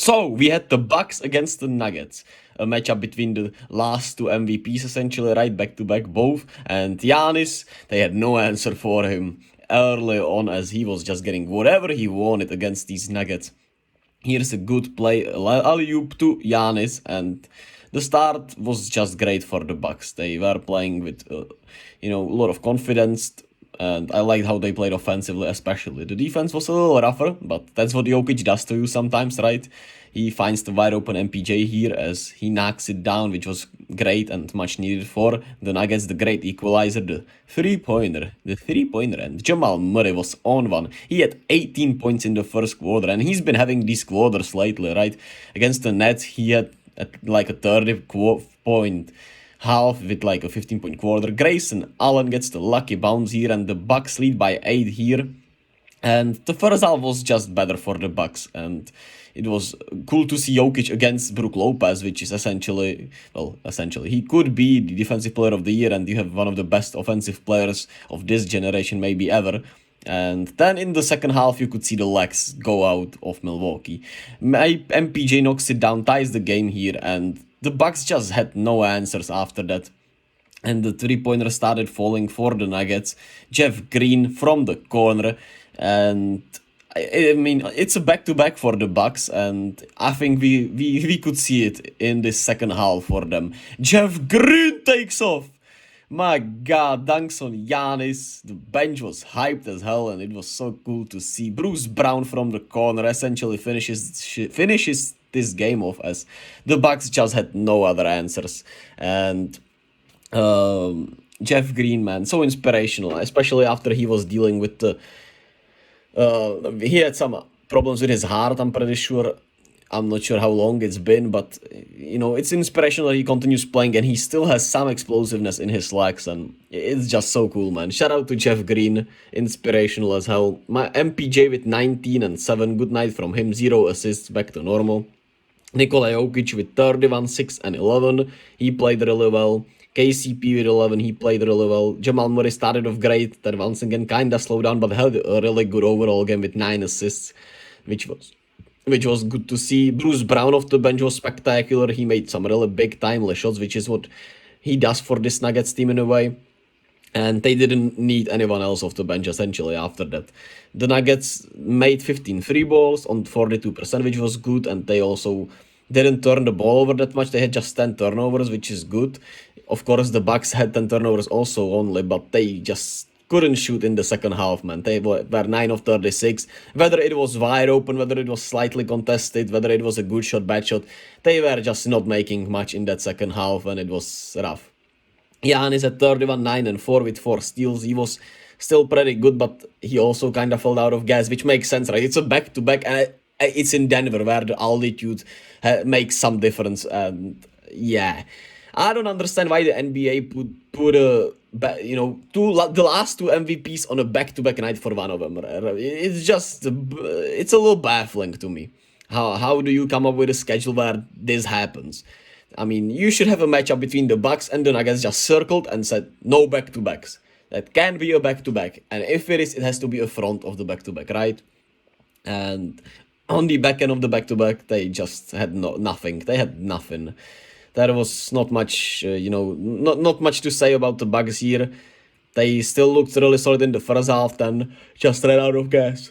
So we had the Bucks against the Nuggets, a matchup between the last two MVPs essentially, right, back to back both. And Giannis, they had no answer for him early on as he was just getting whatever he wanted against these Nuggets. Here's a good play, alley-oop to Giannis, and the start was just great for the Bucks. They were playing with, a lot of confidence, and I liked how they played offensively, especially. The defense was a little rougher, but that's what Jokic does to you sometimes, right? He finds the wide open MPJ here as he knocks it down, which was great and much needed for the Nuggets. The great equalizer, the three-pointer, and Jamal Murray was on one. He had 18 points in the first quarter, and he's been having these quarters lately, right? Against the Nets, he had like a 30-point half with like a 15-point quarter. Grayson Allen gets the lucky bounce here, and the Bucks lead by 8 here. And the first half was just better for the Bucks, and it was cool to see Jokic against Brook Lopez, which is essentially, he could be the defensive player of the year, and you have one of the best offensive players of this generation, maybe ever. And then in the second half, you could see the legs go out of Milwaukee. MPJ knocks it down, ties the game here, and the Bucks just had no answers after that. And the three-pointer started falling for the Nuggets. Jeff Green from the corner, and I mean, it's a back-to-back for the Bucks, and I think we could see it in this second half for them. Jeff Green takes off. My God, thanks on Giannis. The bench was hyped as hell, and it was so cool to see. Bruce Brown from the corner essentially finishes this game off as the Bucks just had no other answers. And Jeff Green, man, so inspirational, especially after he was dealing with the he had some problems with his heart, I'm pretty sure. I'm not sure how long it's been, but it's inspirational that he continues playing and he still has some explosiveness in his legs, and it's just so cool, man. Shout out to Jeff Green, inspirational as hell. My MPJ with 19 and 7, good night from him, 0 assists, back to normal. Nikola Jokic with 31, 6 and 11, he played really well. KCP with 11, he played really well. Jamal Murray started off great, then once again kinda slowed down, but had a really good overall game with 9 assists, which was good to see. Bruce Brown off the bench was spectacular. He made some really big timely shots, which is what he does for this Nuggets team in a way. And they didn't need anyone else off the bench essentially after that. The Nuggets made 15 free balls on 42%, which was good, and they also didn't turn the ball over that much. They had just 10 turnovers, which is good. Of course, the Bucks had 10 turnovers also only, but they just couldn't shoot in the second half, man. They were 9 of 36. Whether it was wide open, whether it was slightly contested, whether it was a good shot, bad shot, they were just not making much in that second half, and it was rough. Giannis at 31, 9 and 4 with 4 steals. He was still pretty good, but he also kind of fell out of gas, which makes sense, right? It's a back-to-back, and it's in Denver where the altitude makes some difference, and yeah. I don't understand why the NBA put the last two MVPs on a back-to-back night for one of them. It's a little baffling to me. How do you come up with a schedule where this happens? I mean, you should have a matchup between the Bucks and the Nuggets just circled and said no back-to-backs. That can be a back-to-back, and if it is, it has to be a front of the back-to-back, right? And on the back end of the back-to-back, they just had nothing. They had nothing. There was not much, not much to say about the Bucks here. They still looked really solid in the first half, then just ran out of gas.